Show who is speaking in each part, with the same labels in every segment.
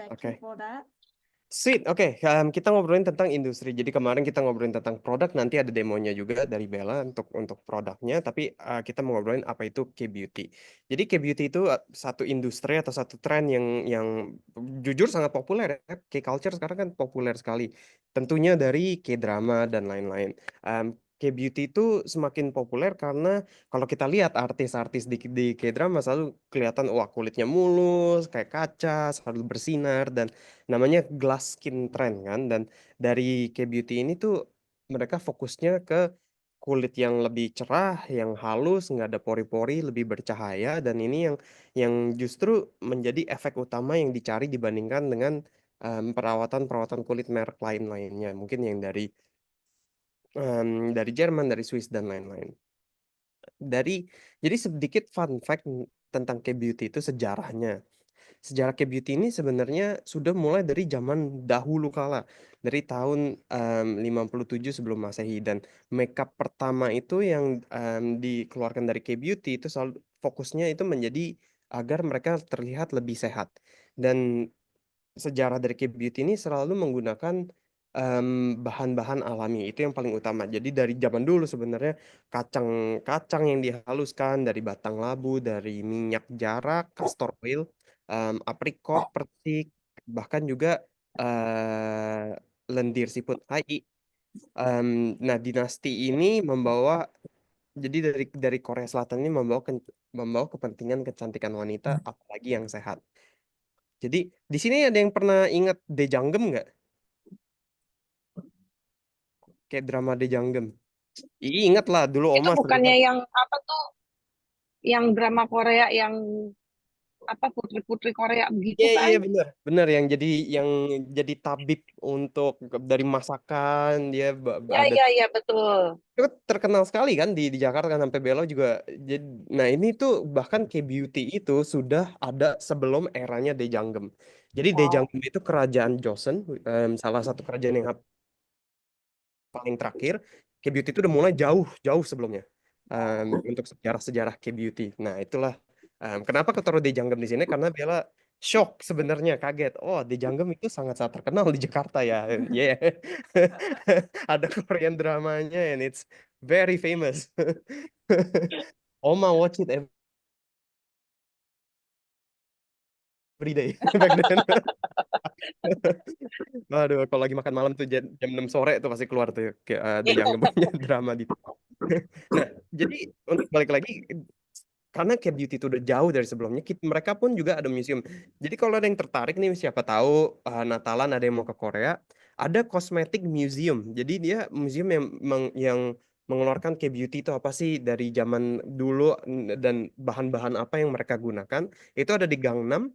Speaker 1: Thank you
Speaker 2: Oke.
Speaker 1: for that.
Speaker 2: Sweet, oke. Kita ngobrolin tentang industri. Jadi kemarin kita ngobrolin tentang produk, nanti ada demonya juga dari Bella untuk produknya. Tapi kita mau ngobrolin apa itu K-beauty. Jadi K-beauty itu satu industri atau satu tren yang jujur sangat populer ya. K-culture sekarang kan populer sekali. Tentunya dari K-drama dan lain-lain. K-beauty itu semakin populer karena kalau kita lihat artis-artis di K-drama selalu kelihatan wah kulitnya mulus, kayak kaca, selalu bersinar dan namanya glass skin trend kan. Dan dari K-beauty ini tuh mereka fokusnya ke kulit yang lebih cerah, yang halus, nggak ada pori-pori, lebih bercahaya, dan ini yang justru menjadi efek utama yang dicari dibandingkan dengan perawatan-perawatan kulit merek lain-lainnya, mungkin yang dari Jerman, dari Swiss dan lain-lain. Dari jadi sedikit fun fact tentang K-beauty itu sejarahnya. Sejarah K-beauty ini sebenarnya sudah mulai dari zaman dahulu kala, dari tahun 57 sebelum Masehi, dan makeup pertama itu yang dikeluarkan dari K-beauty itu selalu fokusnya itu menjadi agar mereka terlihat lebih sehat. Dan sejarah dari K-beauty ini selalu menggunakan bahan-bahan alami, itu yang paling utama. Jadi dari zaman dulu sebenarnya kacang-kacang yang dihaluskan dari batang labu, dari minyak jarak, castor oil, aprikot, persik, bahkan juga eh, lendir siput hai. Nah, dinasti ini jadi dari Korea Selatan ini membawa kepentingan kecantikan wanita, apalagi yang sehat. Jadi di sini ada yang pernah ingat Daejanggem nggak? Kayak drama Daejanggem. Ingat lah dulu
Speaker 1: Itu
Speaker 2: Oma sering
Speaker 1: bukannya
Speaker 2: kan.
Speaker 1: yang apa tuh, yang drama Korea yang apa putri-putri Korea begitu
Speaker 2: Iya
Speaker 1: kan?
Speaker 2: iya benar. Benar yang jadi tabib untuk dari masakan dia
Speaker 1: Ya,
Speaker 2: ada
Speaker 1: ya, ya, betul.
Speaker 2: itu terkenal sekali kan di Jakarta kan sampai Belo juga. Jadi, nah ini tuh bahkan K-beauty itu sudah ada sebelum eranya Daejanggem. Jadi
Speaker 1: Wow.
Speaker 2: Daejanggem itu kerajaan Joseon, salah satu kerajaan yang paling terakhir. K-beauty itu udah mulai jauh-jauh sebelumnya untuk sejarah-sejarah K-beauty. Nah, itulah kenapa aku taruh Dejanggem di sini karena Bella shock sebenarnya kaget. Oh, Dejanggem itu sangat-sangat terkenal di Jakarta ya. Yeah. Ada Korean dramanya and it's very famous. Oma watch it every day back then. Waduh, kalau lagi makan malam tuh jam 6 sore tuh pasti keluar tuh kayak Dejanggem punya drama di. Nah, jadi untuk balik lagi karena Cat Beauty itu udah jauh dari sebelumnya, mereka pun juga ada museum. Jadi kalau ada yang tertarik nih, siapa tahu Natalan ada yang mau ke Korea, ada cosmetic museum. Jadi dia museum yang mengeluarkan Cat Beauty itu apa sih dari zaman dulu dan bahan-bahan apa yang mereka gunakan. Itu ada di Gangnam,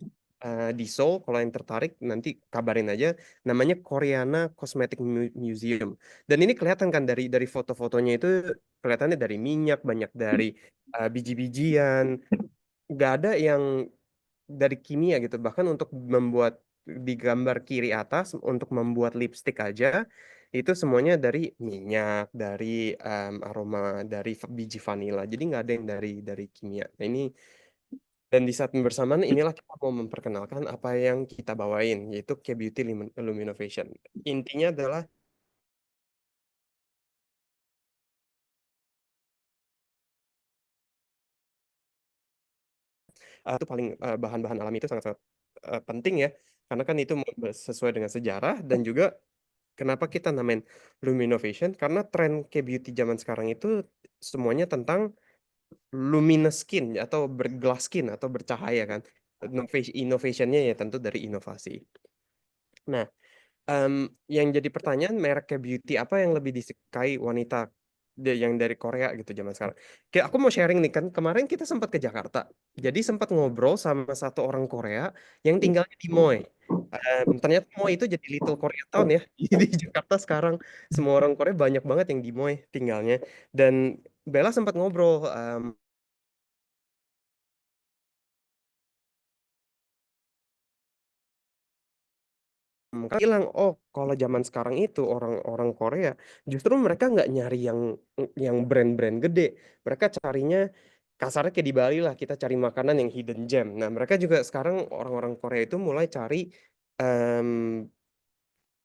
Speaker 2: di Seoul. Kalau yang tertarik nanti kabarin aja. Namanya Koreana Cosmetic Museum. Dan ini kelihatan kan dari foto-fotonya itu kelihatannya dari minyak, banyak dari biji-bijian, nggak ada yang dari kimia gitu. Bahkan untuk membuat di gambar kiri atas untuk membuat lipstick aja itu semuanya dari minyak, dari aroma, dari biji vanila. Jadi nggak ada yang dari kimia. Nah, ini dan di saat bersamaan inilah kita mau memperkenalkan apa yang kita bawain yaitu K-beauty Illumination. Intinya adalah itu paling bahan-bahan alami itu sangat-sangat penting ya karena kan itu sesuai dengan sejarah dan juga kenapa kita namain Luminovation karena tren K-beauty zaman sekarang itu semuanya tentang luminous skin atau berglass skin atau bercahaya kan. Innovationnya ya tentu dari inovasi. Nah, yang jadi pertanyaan merek K-beauty apa yang lebih disukai wanita yang dari Korea gitu zaman sekarang. Kayak aku mau sharing nih kan kemarin kita sempat ke Jakarta. Jadi sempat ngobrol sama satu orang Korea yang tinggalnya di Moy. Ternyata Moy itu jadi Little Koreatown ya. Di Jakarta sekarang semua orang Korea banyak banget yang di Moy tinggalnya. Dan Bella sempat ngobrol kan bilang, oh kalau zaman sekarang itu orang-orang Korea justru mereka nggak nyari yang brand-brand gede, mereka carinya kasarnya kayak di Bali lah kita cari makanan yang hidden gem. Nah mereka juga sekarang orang-orang Korea itu mulai cari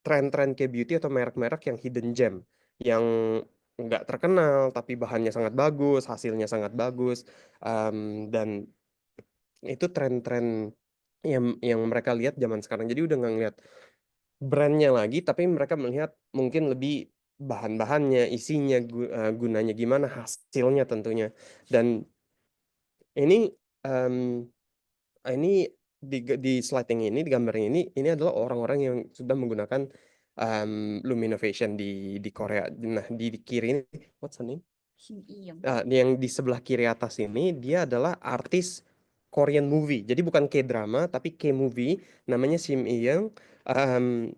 Speaker 2: tren-tren K-beauty atau merek-merek yang hidden gem, yang nggak terkenal tapi bahannya sangat bagus, hasilnya sangat bagus, dan itu tren-tren yang mereka lihat zaman sekarang. Jadi udah nggak ngeliat brandnya lagi, tapi mereka melihat mungkin lebih bahan-bahannya, isinya, gunanya gimana, hasilnya tentunya. Dan ini em, ini di slide yang ini, di gambar yang ini adalah orang-orang yang sudah menggunakan Luminovation di Korea. Nah, di kiri ini, what's her name? Yang di sebelah kiri atas ini, dia adalah artis Korean movie. Jadi bukan K-drama, tapi K-movie. Namanya Sim Eung. Em,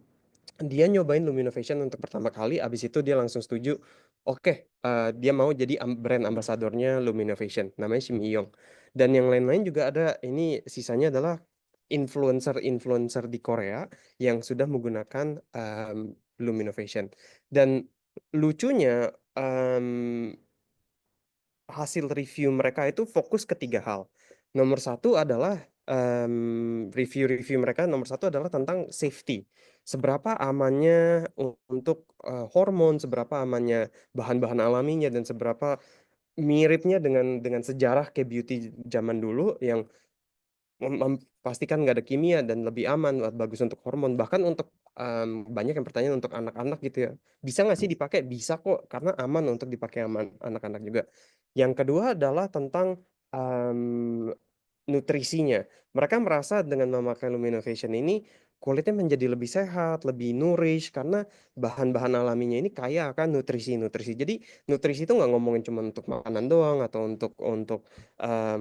Speaker 2: dia nyobain Luminovation untuk pertama kali, abis itu dia langsung setuju. Oke, dia mau jadi brand ambasadornya Luminovation, namanya Sim Eung. Dan yang lain-lain juga ada. Ini sisanya adalah influencer-influencer di Korea yang sudah menggunakan Luminovation. Dan lucunya, hasil review mereka itu fokus ke 3 hal. Nomor satu adalah review-review mereka, nomor satu adalah tentang safety. Seberapa amannya untuk hormon, seberapa amannya bahan-bahan alaminya, dan seberapa miripnya dengan sejarah kayak beauty zaman dulu yang pastikan nggak ada kimia dan lebih aman, bagus untuk hormon. Bahkan untuk banyak yang pertanyaan untuk anak-anak gitu ya. Bisa nggak sih dipakai? Bisa kok, karena aman untuk dipakai anak-anak juga. Yang kedua adalah tentang nutrisinya. Mereka merasa dengan memakai Luminovation ini kulitnya menjadi lebih sehat, lebih nourish karena bahan-bahan alaminya ini kaya akan nutrisi-nutrisi. Jadi nutrisi itu nggak ngomongin cuma untuk makanan doang atau untuk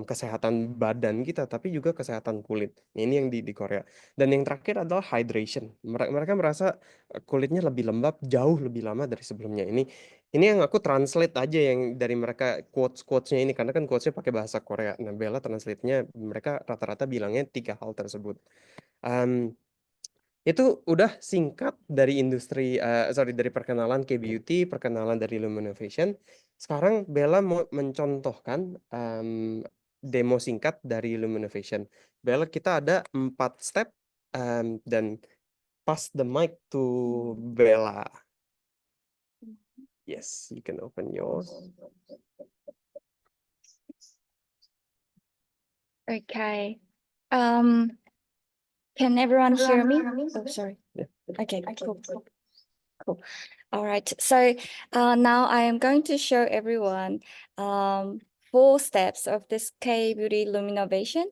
Speaker 2: kesehatan badan kita, tapi juga kesehatan kulit. Ini yang di Korea. Dan yang terakhir adalah hydration. Mereka merasa kulitnya lebih lembab jauh lebih lama dari sebelumnya. Ini yang aku translate aja yang dari mereka quotes-quotesnya ini, karena kan quotesnya pakai bahasa Korea. Nah, Bella translate-nya mereka rata-rata bilangnya 3 hal tersebut. Em, itu udah singkat dari dari perkenalan K-beauty, perkenalan dari Luminovation. Sekarang Bella mau mencontohkan demo singkat dari Luminovation. Bella, kita ada 4 step, dan pass the mic to Bella. Yes, you can open yours.
Speaker 3: Okay. Can everyone hear me? Oh, sorry.
Speaker 2: Yeah.
Speaker 3: Okay, cool. All right. So now I am going to show everyone 4 steps of this K-Beauty Luminovation.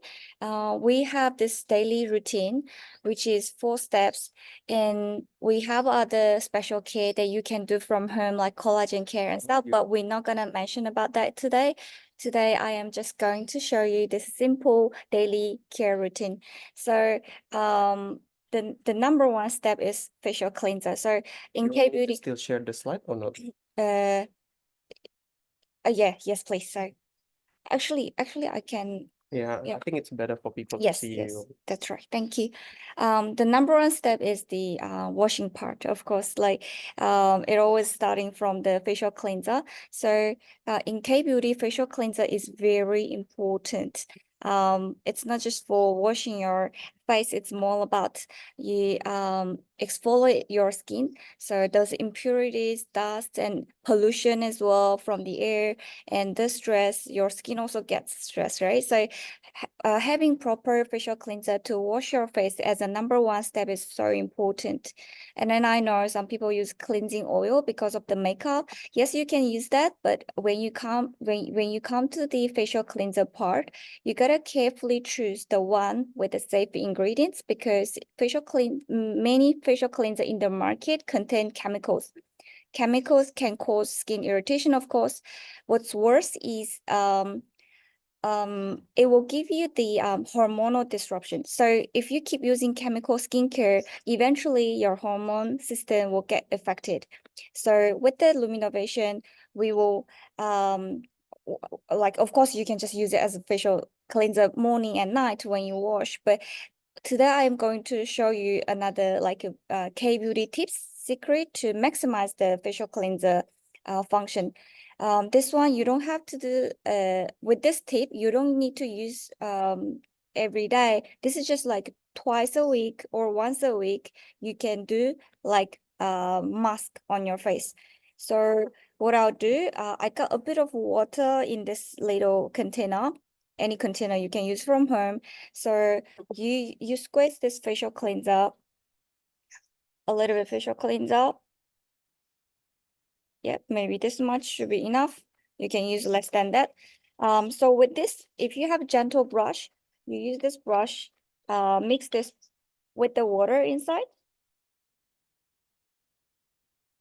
Speaker 3: We have this daily routine, which is 4 steps, and we have other special care that you can do from home, like collagen care and stuff, but we're not going to mention about that today. Today, I am just going to show you this simple daily care routine. So the number 1 step is facial cleanser. So in K-Beauty,
Speaker 2: Still share the slide or not?
Speaker 3: yeah, yes, please. So actually I can.
Speaker 2: Yeah,
Speaker 3: Yeah.
Speaker 2: I think it's better for people to
Speaker 3: Yes,
Speaker 2: see
Speaker 3: yes,
Speaker 2: you.
Speaker 3: that's right. Thank you. The number 1 step is the washing part, of course. Like it always starting from the facial cleanser. So in K-Beauty, facial cleanser is very important. It's not just for washing your face, it's more about you exfoliate your skin. So those impurities, dust, and pollution as well from the air and the stress, your skin also gets stressed, right? So having proper facial cleanser to wash your face as a number 1 step is so important. And then I know some people use cleansing oil because of the makeup. Yes, you can use that, but when you come to the facial cleanser part, you gotta carefully choose the one with the safe ingredients, because many facial cleanser in the market contain chemicals. Chemicals can cause skin irritation, of course. What's worse is it will give you the hormonal disruption. So if you keep using chemical skincare, eventually your hormone system will get affected. So with the Luminovation, we will like, of course, you can just use it as a facial cleanser morning and night when you wash. But today I am going to show you another like a K-Beauty tips secret to maximize the facial cleanser function. This one you don't have to do with this tip, you don't need to use every day. This is just like twice a week or once a week, you can do like a mask on your face. So what I'll do, I got a bit of water in this little container, any container you can use from home. So you squeeze this facial cleanser, a little bit facial cleanser. Yep, maybe this much should be enough. You can use less than that. So with this, if you have a gentle brush, you use this brush, mix this with the water inside.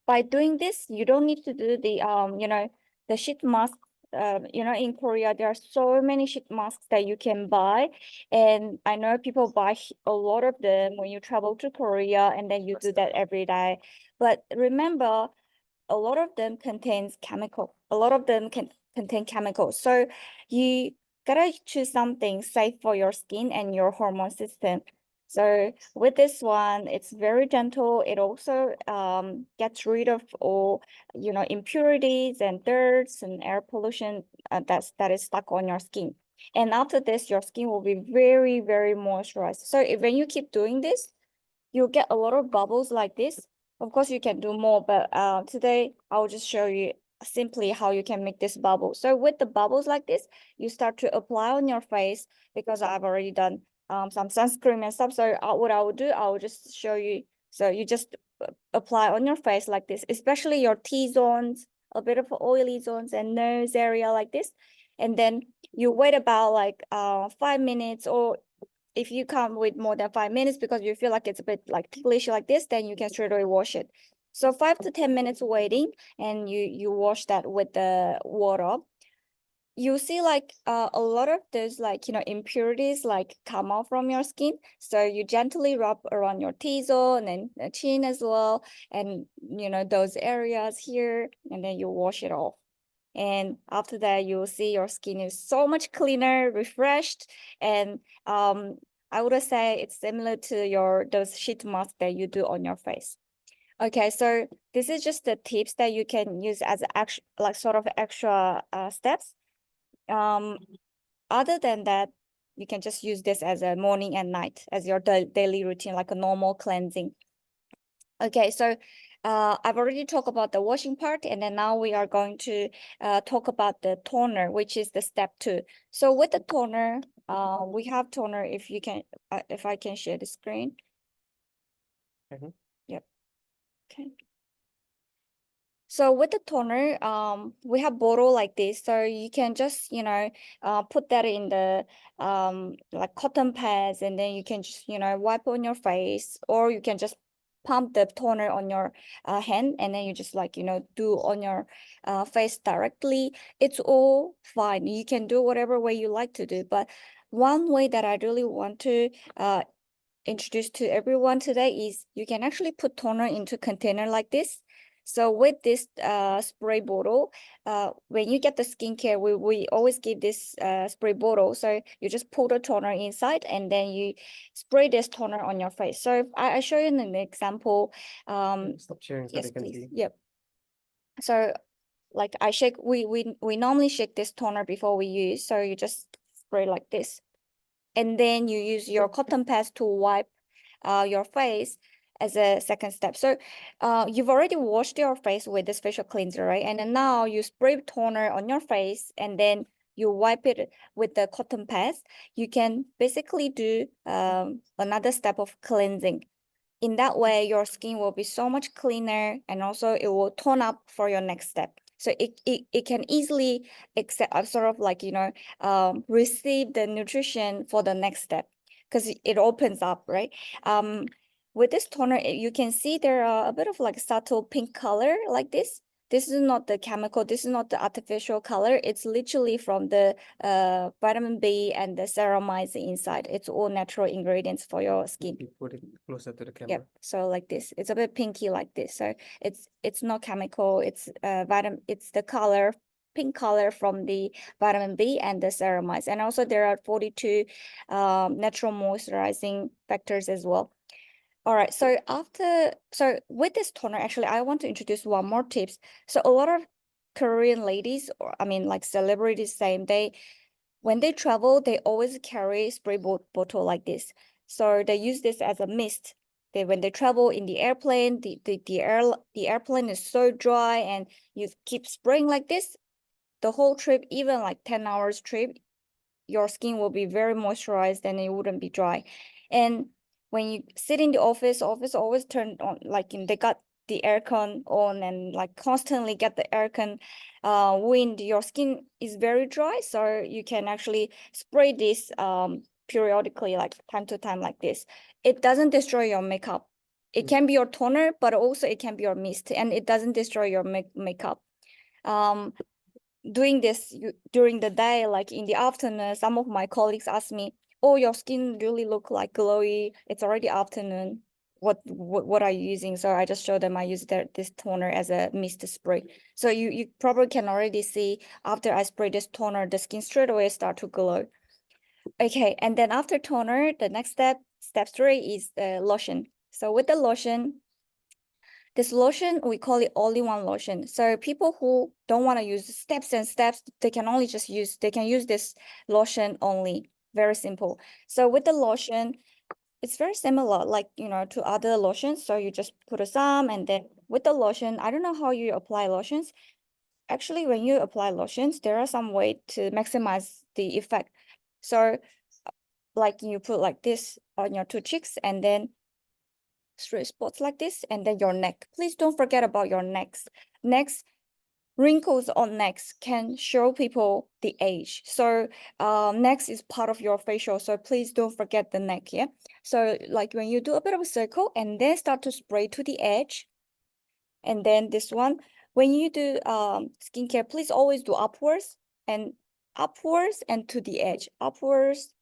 Speaker 3: By doing this, you don't need to do the the sheet mask. In Korea, there are so many sheet masks that you can buy, and I know people buy a lot of them when you travel to Korea, and then you do that every day. But remember, a lot of them contains chemical. A lot of them can contain chemicals. So you gotta choose something safe for your skin and your hormone system. So with this one, it's very gentle. It also gets rid of all impurities and dirts and air pollution that is stuck on your skin. And after this, your skin will be very, very moisturized. So when you keep doing this, you'll get a lot of bubbles like this. Of course, you can do more, but today I'll just show you simply how you can make this bubble. So with the bubbles like this, you start to apply on your face because I've already done some sunscreen and stuff. So what I will do, I will just show you. So you just apply on your face like this, especially your T-zones, a bit of oily zones and nose area like this. And then you wait about like 5 minutes, or if you come with more than 5 minutes because you feel like it's a bit like ticklish like this, then you can straight away wash it. So 5 to 10 minutes waiting, and you wash that with the water. You see like a lot of those like impurities like come out from your skin. So you gently rub around your T-zone and the chin as well, and those areas here, and then you wash it off. And after that, you'll see your skin is so much cleaner, refreshed, and I would say it's similar to those sheet masks that you do on your face. Okay, so this is just the tips that you can use as sort of extra steps. Other than that, you can just use this as a morning and night as your daily routine, like a normal cleansing. Okay, so I've already talked about the washing part, and then now we are going to talk about the toner, which is the step 2. So with the toner, we have toner. If I can share the screen. Yep. Okay. So with the toner, we have bottle like this, so you can just put that in the like cotton pads, and then you can just wipe on your face, or you can just pump the toner on your hand, and then you just do on your face directly. It's all fine. You can do whatever way you like to do, but one way that I really want to introduce to everyone today is you can actually put toner into container like this. So with this spray bottle, when you get the skincare, we always give this spray bottle. So you just put the toner inside, and then you spray this toner on your face. So if I show you an example.
Speaker 2: Stop sharing so
Speaker 3: Yes,
Speaker 2: they can
Speaker 3: please.
Speaker 2: see.
Speaker 3: Yep. So like I shake, we normally shake this toner before we use. So you just spray like this, and then you use your cotton pads to wipe your face as a second step. So you've already washed your face with this facial cleanser, right? And then now you spray toner on your face, and then you wipe it with the cotton pads. You can basically do another step of cleansing. In that way, your skin will be so much cleaner, and also it will tone up for your next step. So it can easily accept sort of like receive the nutrition for the next step, because it opens up, right? With this toner, you can see there are a bit of like subtle pink color like this. This is not the chemical, this is not the artificial color. It's literally from the vitamin B and the ceramides inside. It's all natural ingredients for your skin.
Speaker 2: You put it closer to the camera.
Speaker 3: Yep. So like this, it's a bit pinky like this. So it's not chemical. It's It's the color, pink color from the vitamin B and the ceramides. And also there are 42 natural moisturizing factors as well. All right. So with this toner, actually, I want to introduce one more tips. So a lot of Korean ladies, or I mean like celebrities, when they travel, they always carry spray bottle like this. So they use this as a mist. When they travel in the airplane, the airplane is so dry, and you keep spraying like this, the whole trip, even like 10 hours trip, your skin will be very moisturized and it wouldn't be dry. And when you sit in the office always turned on, like they got the aircon on and like constantly get the aircon wind, your skin is very dry. So you can actually spray this periodically, like time to time like this. It doesn't destroy your makeup. It can be your toner, but also it can be your mist, and it doesn't destroy your makeup. Doing this during the day, like in the afternoon, some of my colleagues ask me, oh, your skin really look like glowy. It's already afternoon. What are you using? So I just show them I use this toner as a mist spray. So you probably can already see after I spray this toner, the skin straight away start to glow. Okay, and then after toner, the next step 3 is the lotion. So with the lotion, this lotion, we call it all-in-one lotion. So people who don't want to use steps and steps, they can use this lotion only. Very simple. So with the lotion, it's very similar, like, to other lotions. So you just put some, and then with the lotion, I don't know how you apply lotions. Actually, when you apply lotions, there are some way to maximize the effect. So like you put like this on your 2 cheeks, and then straight spots like this, and then your neck. Please don't forget about your necks. Wrinkles on necks can show people the age. So necks is part of your facial, so please don't forget the neck. Yeah. So like when you do a bit of a circle and then start to spray to the edge, and then this one, when you do skincare, please always do upwards and to the edge, upwards.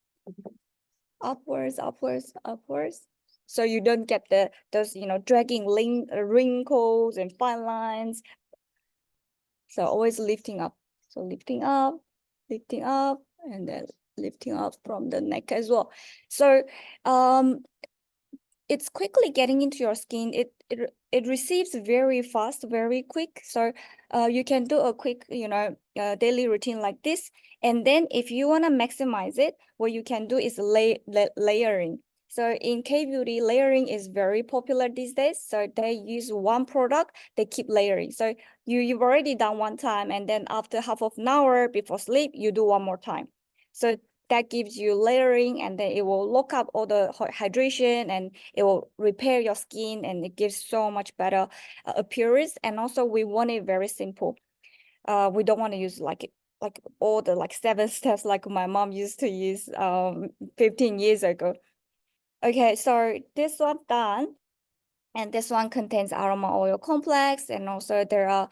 Speaker 3: So you don't get those dragging wrinkles and fine lines. So always lifting up. So lifting up, and then lifting up from the neck as well. So it's quickly getting into your skin. It receives very fast, very quick. So you can do a quick daily routine like this. And then if you want to maximize it, what you can do is layering. So in K-beauty, layering is very popular these days. So they use one product, they keep layering. So you've already done one time, and then after half of an hour before sleep, you do one more time. So that gives you layering, and then it will lock up all the hydration, and it will repair your skin, and it gives so much better appearance. And also we want it very simple. We don't want to use like all the 7 steps like my mom used to use 15 years ago. Okay, so this one done. And this one contains aroma oil complex, and also there are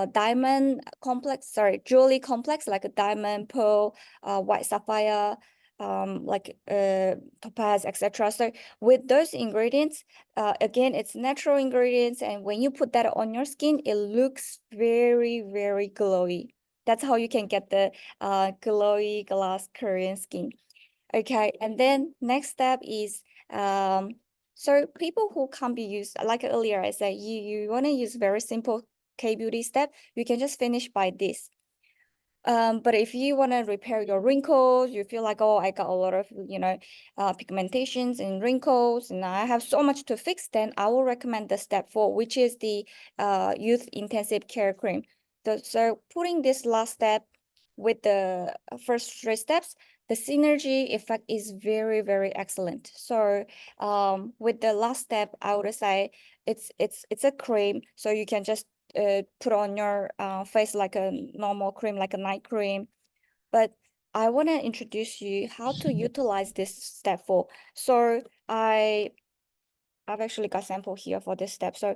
Speaker 3: diamond complex, jewelry complex, like a diamond, pearl, white sapphire, topaz, etc. So with those ingredients, again, it's natural ingredients, and when you put that on your skin, it looks very, very glowy. That's how you can get the glowy glass Korean skin. Okay, and then next step is so people who can't be used, like earlier I said, you want to use very simple K-beauty step, you can just finish by this. But if you want to repair your wrinkles, you feel like, oh, I got a lot of pigmentations and wrinkles, and I have so much to fix, then I will recommend the step 4, which is the Youth Intensive Care Cream. So putting this last step with the first 3 steps, the synergy effect is very, very excellent. So with the last step, I would say it's a cream, so you can just put on your face like a normal cream, like a night cream. But I want to introduce you how to utilize this step 4. So I've actually got sample here for this step. So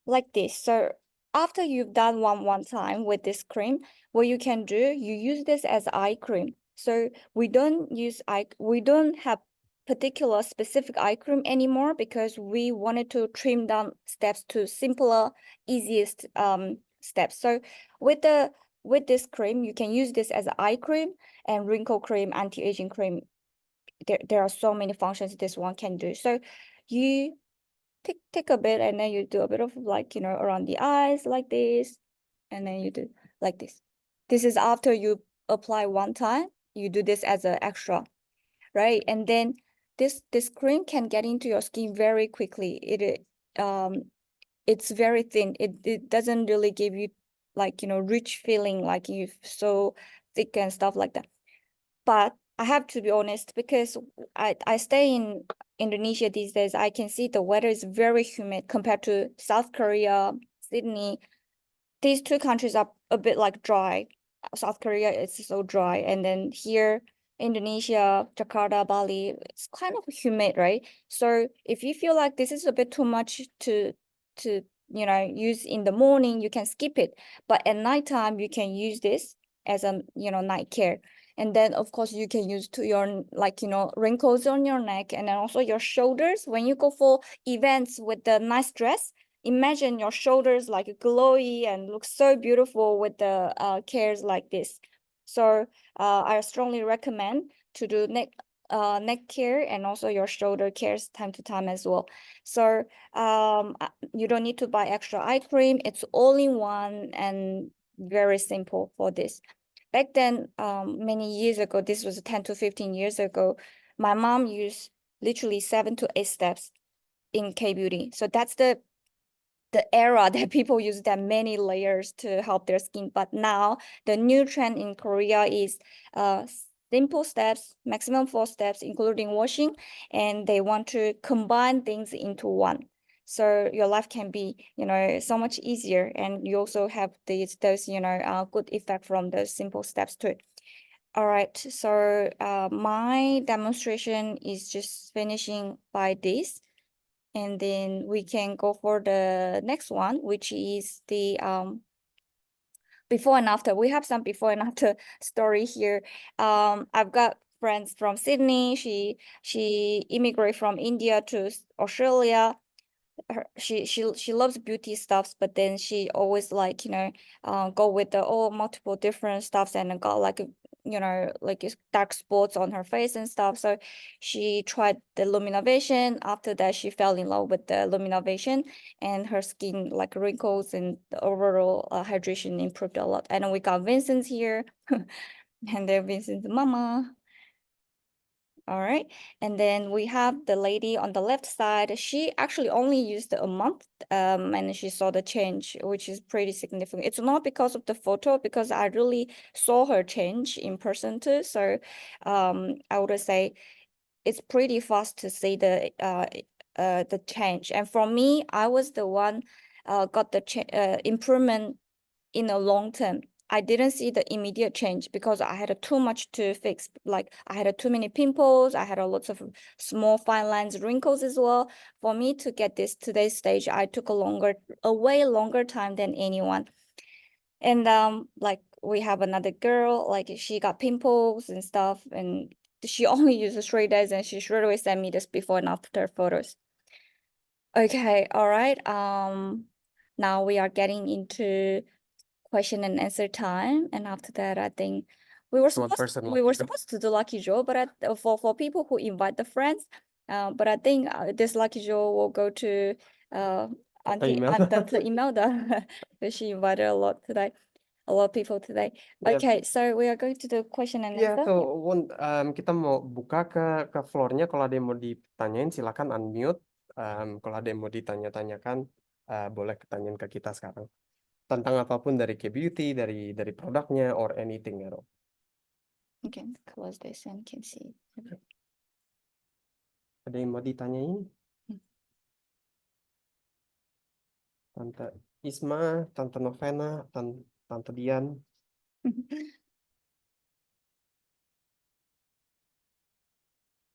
Speaker 3: like this. So after you've done one time with this cream, what you can do, you use this as eye cream. So we don't have particular specific eye cream anymore, because we wanted to trim down steps to simpler, easiest steps. So with this cream, you can use this as an eye cream and wrinkle cream, anti-aging cream. There are so many functions this one can do. So you take a bit, and then you do a bit of around the eyes like this, and then you do like this. This is after you apply one time. You do this as an extra. right? And then this cream can get into your skin very quickly. It's very thin. It doesn't really give you like, rich feeling like you so thick and stuff like that. But I have to be honest, because I stay in Indonesia these days, I can see the weather is very humid compared to South Korea, Sydney. These two countries are a bit like dry. South Korea is so dry, and then here, Indonesia, Jakarta, Bali, it's kind of humid, right? So if you feel like this is a bit too much to use in the morning, you can skip it. But at nighttime, you can use this as a night care. And then of course you can use to your wrinkles on your neck, and then also your shoulders when you go for events with the nice dress. Imagine your shoulders like glowy and look so beautiful with the cares like this. So I strongly recommend to do neck care and also your shoulder cares time to time as well. So you don't need to buy extra eye cream. It's all in one and very simple for this. Back then, many years ago, this was 10 to 15 years ago, my mom used literally 7 to 8 steps in K-beauty. So that's the era that people use that many layers to help their skin. But now the new trend in Korea is simple steps, maximum 4 steps, including washing, and they want to combine things into one. So your life can be, so much easier, and you also have those, good effect from the simple steps too. All right, so my demonstration is just finishing by this. And then we can go for the next one, which is the before and after. We have some before and after story here. I've got friends from Sydney. She immigrated from India to Australia. She loves beauty stuffs, but then she always like go with the multiple different stuffs, and got like like dark spots on her face and stuff. So she tried the Luminovation. After that, she fell in love with the Luminovation, and her skin like wrinkles and the overall hydration improved a lot. And we got Vincent here, and then Vincent's mama. All right, and then we have the lady on the left side. She actually only used a month, and she saw the change, which is pretty significant. It's not because of the photo, because I really saw her change in person too. So, I would say it's pretty fast to see the change. And for me, I was the one got the improvement in the long term. I didn't see the immediate change because I had too much to fix. Like I had too many pimples. I had a lots of small fine lines, wrinkles as well. For me to get this today's stage, I took a way longer time than anyone. And like we have another girl, like she got pimples and stuff, and she only used 3 days, and she straight away sent me this before and after photos. Okay, all right. Now we are getting into question and answer time, and after that, I think we were supposed to do lucky draw, but for people who invite the friends, but I think this lucky draw will go to Tante Imelda because she invited a lot of people today. Okay, so we are going to do question and answer.
Speaker 2: So kita mau buka ke floor-nya. Kalau ada yang mau ditanyain silakan unmute. Kalau ada yang mau ditanya-tanyakan boleh tanyain ke kita sekarang. Tentang apapun dari K-beauty, dari produknya, or anything at all.
Speaker 3: Okay, close this and can see.
Speaker 2: Ada yang mau ditanyain? Tante Isma, Tante Novena, Tante Dian.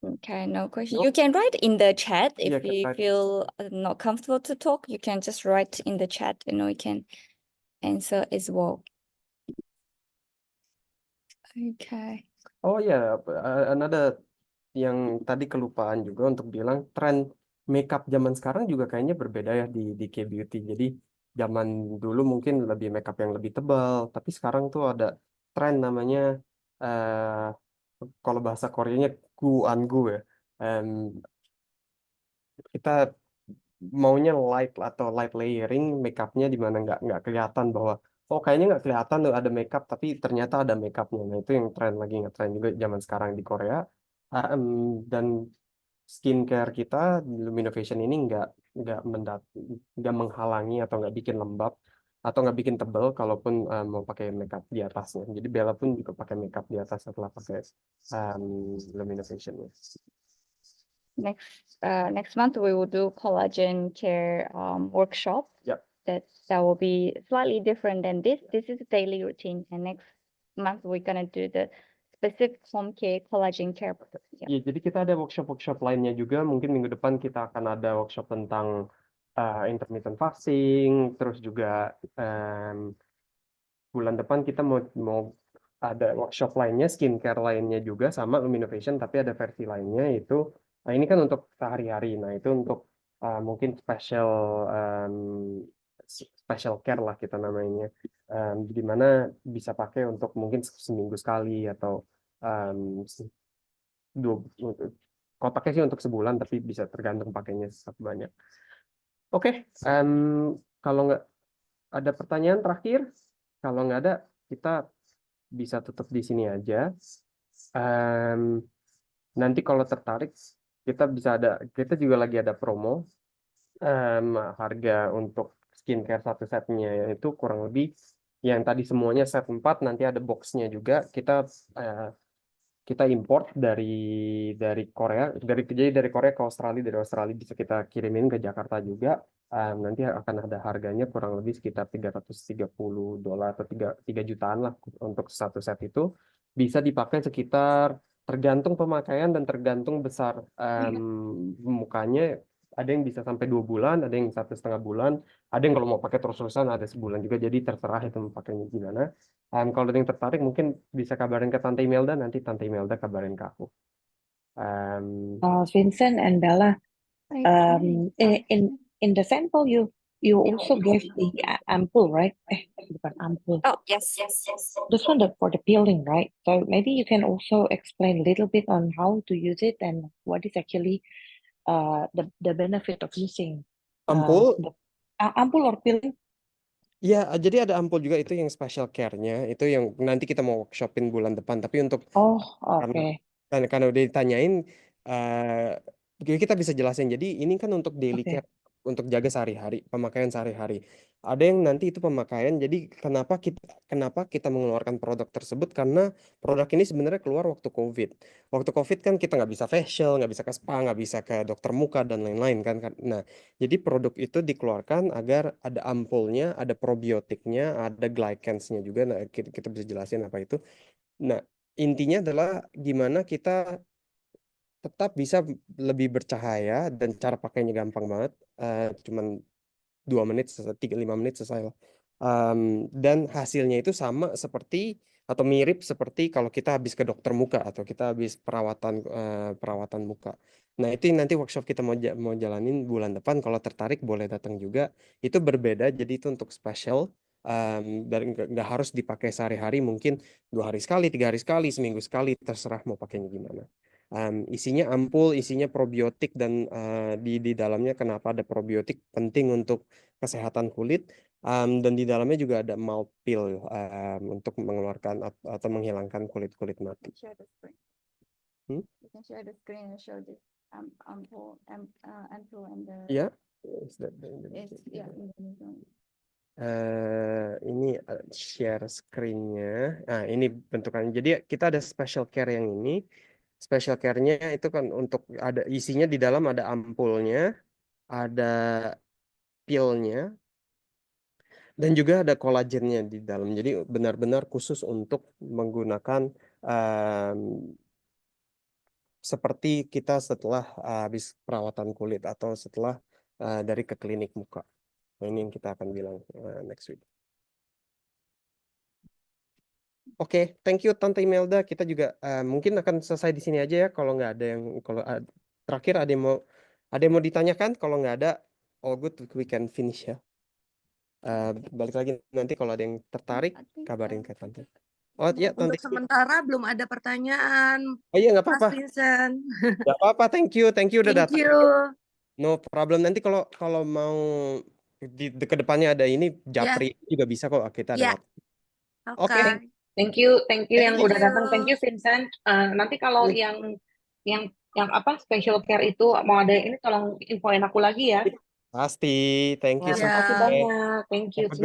Speaker 3: Okay, no question. You can write in the chat if
Speaker 2: Yeah,
Speaker 3: you feel not comfortable to talk. You can just write in the chat, and we can answer as well. Okay.
Speaker 2: Oh ya, another yang tadi kelupaan juga untuk bilang, tren makeup zaman sekarang juga kayaknya berbeda ya di K-beauty. Jadi zaman dulu mungkin lebih makeup yang lebih tebal, tapi sekarang tuh ada tren namanya kalau bahasa Koreanya guangu ya. Kita maunya light layering makeupnya, di mana nggak kelihatan bahwa kayaknya nggak kelihatan tuh ada makeup, tapi ternyata ada makeupnya. Nah itu yang lagi ngetren juga zaman sekarang di Korea. Dan skincare kita Luminovation ini nggak menghalangi atau nggak bikin lembab atau nggak bikin tebel kalaupun mau pakai makeup di atasnya. Jadi Bella pun juga pakai makeup di atas setelah pakai Luminovation.
Speaker 3: Next month we will do collagen care workshop.
Speaker 2: Yep.
Speaker 3: That will be slightly different than this. This is a daily routine, and next month we're gonna do the specific home care collagen care. Yeah.
Speaker 2: Ya, jadi kita ada workshop lainnya juga. Mungkin minggu depan kita akan ada workshop tentang intermittent fasting, terus juga bulan depan kita mau ada workshop lainnya, skincare lainnya juga sama Luminovation, tapi ada versi lainnya itu. Nah, ini kan untuk sehari-hari. Nah, itu untuk mungkin special care lah kita namanya. Di mana bisa pakai untuk mungkin seminggu sekali atau kotaknya sih untuk sebulan, tapi bisa tergantung pakainya banyak. Oke, kalau nggak ada pertanyaan terakhir, kalau nggak ada, kita bisa tutup di sini aja. Nanti kalau tertarik, kita juga lagi ada promo. Harga untuk skincare satu setnya itu kurang lebih yang tadi semuanya set 4, nanti ada boxnya juga. Kita import dari Korea, jadi dari Korea ke Australia, dari Australia bisa kita kirimin ke Jakarta juga. Nanti akan ada harganya kurang lebih sekitar $330 atau 3 jutaan lah untuk satu set itu. Bisa dipakai sekitar, tergantung pemakaian dan tergantung besar mukanya. Ada yang bisa sampai 2 bulan, ada yang 1,5 bulan, ada yang kalau mau pakai terus-terusan ada sebulan juga. Jadi terserah itu mau pakainya gimana. Kalau ada yang tertarik mungkin bisa kabarin ke Tante Imelda, nanti Tante Imelda kabarin ke aku.
Speaker 1: Vincent and Bella, in the sample you also gave the ampule, right? Bukan ampule.
Speaker 3: Oh, yes.
Speaker 1: This one for the peeling, right? So maybe you can also explain a little bit on how to use it and what is actually the benefit of using
Speaker 2: Ampul?
Speaker 1: ampule or peeling.
Speaker 2: Ya, jadi ada ampul juga, itu yang special care-nya, itu yang nanti kita mau workshopin bulan depan. Tapi untuk
Speaker 1: Oke.
Speaker 2: karena udah ditanyain, kita bisa jelasin. Jadi ini kan untuk daily
Speaker 1: Oke.
Speaker 2: care, untuk jaga sehari-hari, pemakaian sehari-hari. Ada yang nanti itu pemakaian. Jadi kenapa kita mengeluarkan produk tersebut? Karena produk ini sebenarnya keluar waktu COVID. Waktu COVID kan kita nggak bisa facial, nggak bisa ke spa, nggak bisa ke dokter muka dan lain-lain kan. Nah, jadi produk itu dikeluarkan agar ada ampulnya, ada probiotiknya, ada glycans-nya juga. Nah, kita bisa jelasin apa itu. Nah, intinya adalah gimana kita tetap bisa lebih bercahaya, dan cara pakainya gampang banget. Cuman 2 menit, 3-5 menit selesai lah. Dan hasilnya itu sama seperti atau mirip seperti kalau kita habis ke dokter muka atau kita habis perawatan muka. Nah, itu nanti workshop kita mau jalanin bulan depan. Kalau tertarik boleh datang juga. Itu berbeda, jadi itu untuk special. Dan nggak harus dipakai sehari-hari, mungkin 2 hari sekali, 3 hari sekali, seminggu sekali, terserah mau pakainya gimana. Isinya ampul, isinya probiotik, dan di dalamnya kenapa ada probiotik penting untuk kesehatan kulit, dan di dalamnya juga ada mouth peel untuk mengeluarkan atau menghilangkan kulit mati.
Speaker 3: Share the screen.
Speaker 2: Hmm?
Speaker 3: You can share the screen and show this ampule and the
Speaker 2: Ya, ini share screen-nya. Nah, ini bentukannya. Jadi kita ada special care yang ini. Special care-nya itu kan untuk ada isinya, di dalam ada ampulnya, ada pil-nya, dan juga ada kolagennya di dalam. Jadi benar-benar khusus untuk menggunakan seperti kita setelah habis perawatan kulit atau setelah dari ke klinik muka. Nah, ini yang kita akan bilang next week. Oke, thank you Tante Imelda. Kita juga mungkin akan selesai di sini aja ya. Kalau nggak ada yang, terakhir ada yang mau ditanyakan. Kalau nggak ada, all good, we can finish ya. Balik lagi nanti kalau ada yang tertarik, kabarin ke Tante. Oh ya, Tante.
Speaker 4: Untuk sementara belum ada pertanyaan.
Speaker 2: Oh iya, nggak
Speaker 4: Mas
Speaker 2: apa-apa.
Speaker 4: Vincent.
Speaker 2: Nggak apa-apa, thank you udah
Speaker 4: Thank
Speaker 2: datang.
Speaker 4: you.
Speaker 2: No problem. Nanti kalau mau di kedepannya ada ini Japri juga bisa kok, kita ada
Speaker 4: Ya.
Speaker 2: waktu.
Speaker 4: Oke.
Speaker 1: Thank you yang
Speaker 4: Thank
Speaker 1: udah datang.
Speaker 4: you.
Speaker 1: Thank you Vincent. Nanti kalau yang yang apa special care itu mau ada ini tolong infoin aku lagi ya.
Speaker 2: Pasti. Thank you
Speaker 1: Ya,
Speaker 2: so
Speaker 1: makasih
Speaker 2: much.
Speaker 1: banyak. Thank you.
Speaker 2: Have a good